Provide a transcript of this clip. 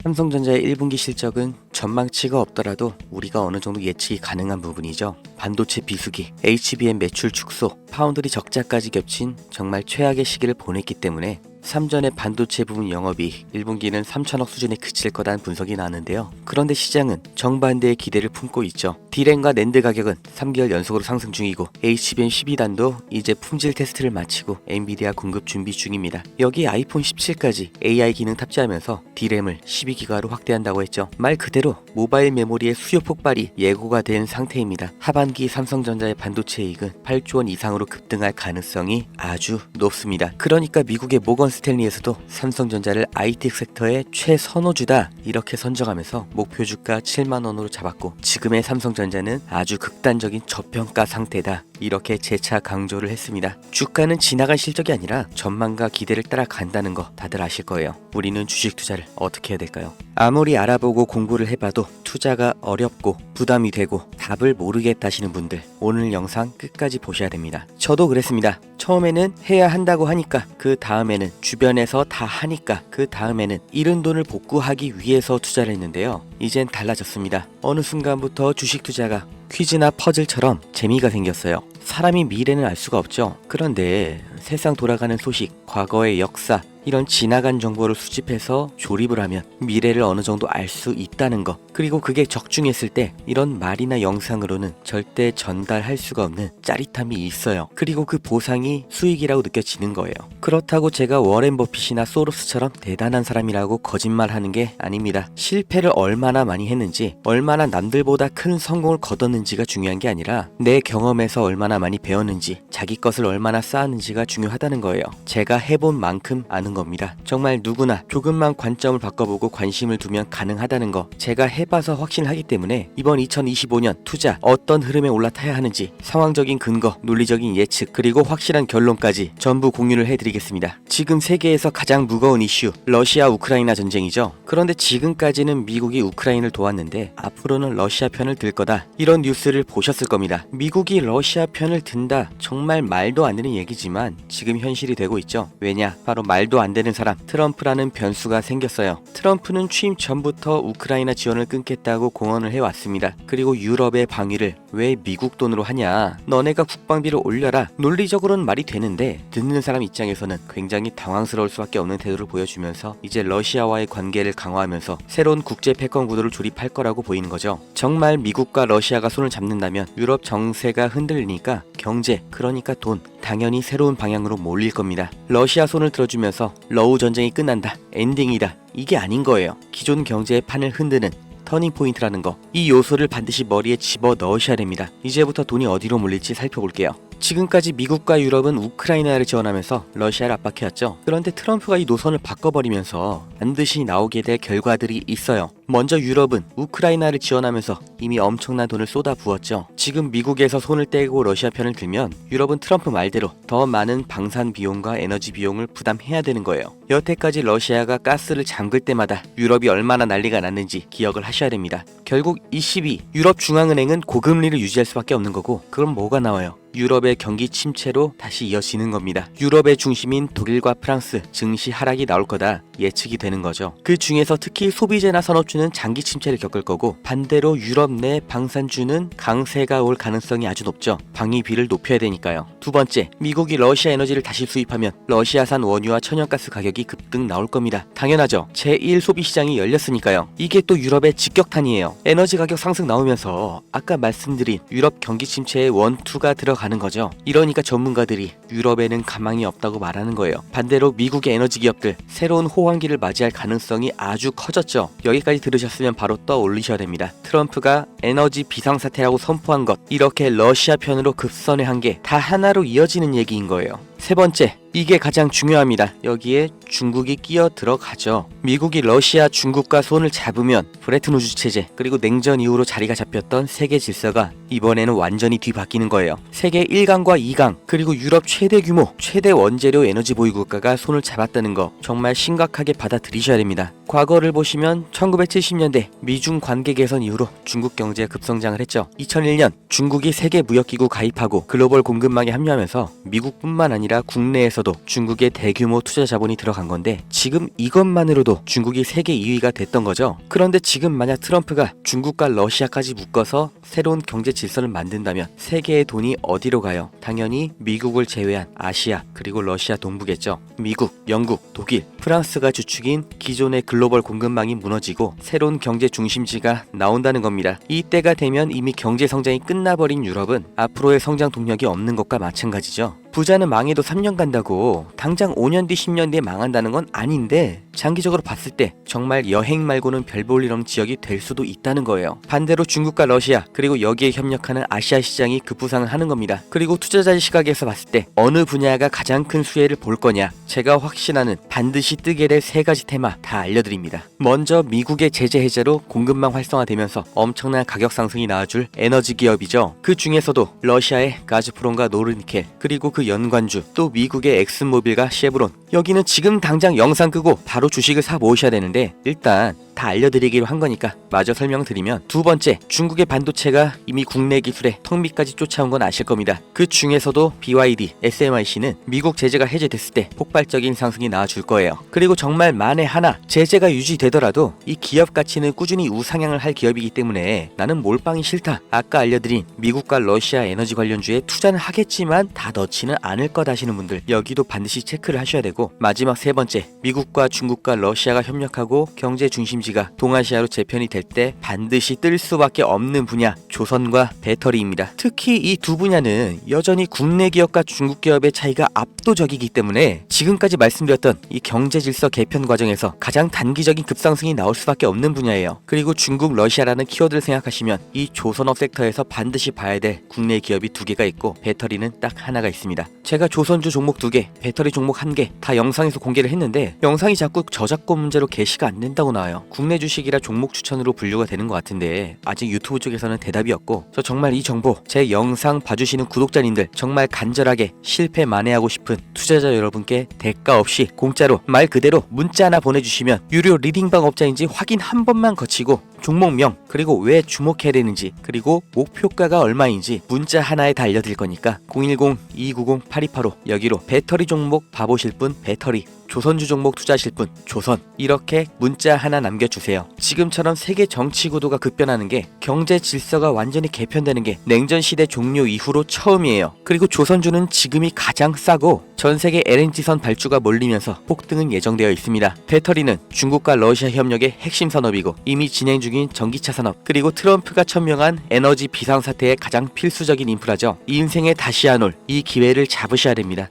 삼성전자의 1분기 실적은 전망치가 없더라도 우리가 어느 정도 예측이 가능한 부분이죠. 반도체 비수기, HBM 매출 축소, 파운드리 적자까지 겹친 정말 최악의 시기를 보냈기 때문에 삼전의 반도체 부분 영업이 1분기는 3천억 수준에 그칠 거다는 분석이 나왔는데요. 그런데 시장은 정반대의 기대를 품고 있죠. D램과 낸드 가격은 3개월 연속으로 상승 중이고 HBM 12단도 이제 품질 테스트를 마치고 엔비디아 공급 준비 중입니다. 여기에 아이폰 17까지 AI 기능 탑재하면서 D램을 12기가로 확대한다고 했죠. 말 그대로 모바일 메모리의 수요 폭발이 예고가 된 상태입니다. 하반기 삼성전자의 반도체 이익은 8조 원 이상으로 급등할 가능성이 아주 높습니다. 그러니까 미국의 모건 스탠리에서도 삼성전자를 IT 섹터의 최선호주다 이렇게 선정하면서 목표 주가 7만원으로 잡았고, 지금의 삼성전자는 아주 극단적인 저평가 상태다 이렇게 재차 강조를 했습니다. 주가는 지나간 실적이 아니라 전망과 기대를 따라간다는 거 다들 아실 거예요. 우리는 주식 투자를 어떻게 해야 될까요? 아무리 알아보고 공부를 해봐도 투자가 어렵고 부담이 되고 답을 모르겠다시는 분들, 오늘 영상 끝까지 보셔야 됩니다. 저도 그랬습니다. 처음에는 해야 한다고 하니까, 그 다음에는 주변에서 다 하니까, 그 다음에는 잃은 돈을 복구하기 위해서 투자를 했는데요. 이젠 달라졌습니다. 어느 순간부터 주식 투자가 퀴즈나 퍼즐처럼 재미가 생겼어요. 사람이 미래는 알 수가 없죠. 그런데 세상 돌아가는 소식, 과거의 역사, 이런 지나간 정보를 수집해서 조립을 하면 미래를 어느 정도 알 수 있다는 거, 그리고 그게 적중했을 때 이런 말이나 영상으로는 절대 전달할 수가 없는 짜릿함이 있어요. 그리고 그 보상이 수익이라고 느껴지는 거예요. 그렇다고 제가 워렌 버핏이나 소로스처럼 대단한 사람이라고 거짓말하는 게 아닙니다. 실패를 얼마나 많이 했는지, 얼마나 남들보다 큰 성공을 거뒀는지가 중요한 게 아니라 내 경험에서 얼마나 많이 배웠는지, 자기 것을 얼마나 쌓았는지가 중요하다는 거예요. 제가 해본 만큼 아는 겁니다. 정말 누구나 조금만 관점을 바꿔보고 관심을 두면 가능하다는 거, 제가 해봐서 확신하기 때문에 이번 2025년 투자 어떤 흐름에 올라타야 하는지 상황적인 근거, 논리적인 예측, 그리고 확실한 결론까지 전부 공유를 해드리겠습니다. 지금 세계에서 가장 무거운 이슈, 러시아 우크라이나 전쟁이죠. 그런데 지금까지는 미국이 우크라이나를 도왔는데 앞으로는 러시아 편을 들 거다, 이런 뉴스를 보셨을 겁니다. 미국이 러시아 편을 든다, 정말 말도 안 되는 얘기지만 지금 현실이 되고 있죠. 왜냐? 바로 말도 안 되는 사람, 트럼프라는 변수가 생겼어요. 트럼프는 취임 전부터 우크라이나 지원을 끊겠다고 공언을 해왔습니다. 그리고 유럽의 방위를 왜 미국 돈으로 하냐, 너네가 국방비를 올려라, 논리적으로는 말이 되는데 듣는 사람 입장에서는 굉장히 당황스러울 수밖에 없는 태도를 보여주면서 이제 러시아와의 관계를 강화하면서 새로운 국제 패권 구도를 조립할 거라고 보이는 거죠. 정말 미국과 러시아가 손을 잡는다면 유럽 정세가 흔들리니까 경제, 그러니까 돈, 당연히 새로운 방향으로 몰릴 겁니다. 러시아 손을 들어주면서 러우 전쟁이 끝난다, 엔딩이다, 이게 아닌 거예요. 기존 경제의 판을 흔드는 터닝포인트라는 거, 이 요소를 반드시 머리에 집어 넣으셔야 됩니다. 이제부터 돈이 어디로 몰릴지 살펴볼게요. 지금까지 미국과 유럽은 우크라이나를 지원하면서 러시아를 압박해왔죠. 그런데 트럼프가 이 노선을 바꿔버리면서 반드시 나오게 될 결과들이 있어요. 먼저 유럽은 우크라이나를 지원하면서 이미 엄청난 돈을 쏟아부었죠. 지금 미국에서 손을 떼고 러시아 편을 들면 유럽은 트럼프 말대로 더 많은 방산 비용과 에너지 비용을 부담해야 되는 거예요. 여태까지 러시아가 가스를 잠글 때마다 유럽이 얼마나 난리가 났는지 기억을 하셔야 됩니다. 결국 ECB, 유럽중앙은행은 고금리를 유지할 수밖에 없는 거고, 그럼 뭐가 나와요? 유럽의 경기 침체로 다시 이어지는 겁니다. 유럽의 중심인 독일과 프랑스 증시 하락이 나올 거다 예측이 되는 거죠. 그 중에서 특히 소비재나 산업주는 장기 침체를 겪을 거고, 반대로 유럽 내 방산주는 강세가 올 가능성이 아주 높죠. 방위비를 높여야 되니까요. 두 번째, 미국이 러시아 에너지를 다시 수입하면 러시아산 원유와 천연가스 가격이 급등 나올 겁니다. 당연하죠. 제1 소비시장이 열렸으니까요. 이게 또 유럽의 직격탄이에요. 에너지 가격 상승 나오면서 아까 말씀드린 유럽 경기 침체의 원투가 들어가는 거죠. 이러니까 전문가들이 유럽에는 가망이 없다고 말하는 거예요. 반대로 미국의 에너지 기업들 새로운 호황기를 맞이할 가능성이 아주 커졌죠. 여기까지 들으셨으면 바로 떠올리셔야 됩니다. 트럼프가 에너지 비상사태라고 선포한 것, 이렇게 러시아 편으로 급선회한 게 다 하나로 이어지는 얘기인 거예요. 세 번째, 이게 가장 중요합니다. 여기에 중국이 끼어 들어가죠. 미국이 러시아, 중국과 손을 잡으면 브레튼 우즈 체제, 그리고 냉전 이후로 자리가 잡혔던 세계 질서가 이번에는 완전히 뒤바뀌는 거예요. 세계 1강과 2강, 그리고 유럽 최대 규모, 최대 원재료 에너지 보유 국가가 손을 잡았다는 거 정말 심각하게 받아들이셔야 됩니다. 과거를 보시면 1970년대 미중 관계 개선 이후로 중국 경제가 급성장을 했죠. 2001년 중국이 세계 무역기구 가입하고 글로벌 공급망에 합류하면서 미국뿐만 아니라 국내에서 중에서도 중국의 대규모 투자 자본이 들어간 건데 지금 이것만으로도 중국이 세계 2위가 됐던 거죠. 그런데 지금 만약 트럼프가 중국과 러시아까지 묶어서 새로운 경제 질서를 만든다면 세계의 돈이 어디로 가요? 당연히 미국을 제외한 아시아 그리고 러시아 동부겠죠. 미국, 영국, 독일, 프랑스가 주축인 기존의 글로벌 공급망이 무너지고 새로운 경제 중심지가 나온다는 겁니다. 이때가 되면 이미 경제 성장이 끝나버린 유럽은 앞으로의 성장 동력이 없는 것과 마찬가지죠. 부자는 망해도 3년 간다고 당장 5년 뒤 10년 뒤에 망한다는 건 아닌데 장기적으로 봤을 때 정말 여행 말고는 별 볼 일 없는 지역이 될 수도 있다는 거예요. 반대로 중국과 러시아 그리고 여기에 협력하는 아시아 시장이 급부상을 하는 겁니다. 그리고 투자자의 시각에서 봤을 때 어느 분야가 가장 큰 수혜를 볼 거냐, 제가 확신하는 반드시 뜨게 될 세 가지 테마 다 알려드립니다. 먼저 미국의 제재 해제로 공급망 활성화되면서 엄청난 가격 상승이 나와줄 에너지 기업이죠. 그 중에서도 러시아의 가즈프롬과 노르니켈 그리고 그 연관주 또 미국의 엑슨모빌과 쉐브론, 여기는 지금 당장 영상 끄고 바로 주식을 사 모으셔야 되는데 일단 다 알려드리기로 한 거니까 마저 설명드리면, 두 번째, 중국의 반도체가 이미 국내 기술에 턱 밑까지 쫓아온 건 아실 겁니다. 그 중에서도 BYD, SMIC는 미국 제재가 해제됐을 때 폭발적인 상승이 나와줄 거예요. 그리고 정말 만에 하나 제재가 유지되더라도 이 기업 가치는 꾸준히 우상향을 할 기업이기 때문에 나는 몰빵이 싫다, 아까 알려드린 미국과 러시아 에너지 관련주에 투자는 하겠지만 다 넣지는 않을 것 하시는 분들, 여기도 반드시 체크를 하셔야 되고, 마지막 세 번째, 미국과 중국과 러시아가 협력하고 경제 중심지가 동아시아로 재편이 될 때 반드시 뜰 수밖에 없는 분야, 조선과 배터리입니다. 특히 이 두 분야는 여전히 국내 기업과 중국 기업의 차이가 압도적이기 때문에 지금까지 말씀드렸던 이 경제 질서 개편 과정에서 가장 단기적인 급상승이 나올 수밖에 없는 분야예요. 그리고 중국, 러시아라는 키워드를 생각하시면 이 조선업 섹터에서 반드시 봐야 될 국내 기업이 두 개가 있고 배터리는 딱 하나가 있습니다. 제가 조선주 종목 2개, 배터리 종목 1개 다 영상에서 공개를 했는데 영상이 자꾸 저작권 문제로 게시가 안 된다고 나와요. 국내 주식이라 종목 추천으로 분류가 되는 것 같은데 아직 유튜브 쪽에서는 대답이 없고, 저 정말 이 정보 제 영상 봐주시는 구독자님들 정말 간절하게 실패 만회하고 싶은 투자자 여러분께 대가 없이 공짜로 말 그대로 문자 하나 보내주시면 유료 리딩방 업자인지 확인 한 번만 거치고 종목명 그리고 왜 주목해야 되는지 그리고 목표가가 얼마인지 문자 하나에 다 알려드릴 거니까 010-290-8285 여기로 배터리 종목 봐보실 분 배터리, 조선주 종목 투자하실 분 조선, 이렇게 문자 하나 남겨주세요. 지금처럼 세계 정치 구도가 급변하는 게, 경제 질서가 완전히 개편되는 게 냉전 시대 종료 이후로 처음이에요. 그리고 조선주는 지금이 가장 싸고 전 세계 LNG선 발주가 몰리면서 폭등은 예정되어 있습니다. 배터리는 중국과 러시아 협력의 핵심 산업이고 이미 진행 중인 전기차 산업, 그리고 트럼프가 천명한 에너지 비상사태의 가장 필수적인 인프라죠. 인생에 다시 안 올 이 기회를 잡으셔야 됩니다.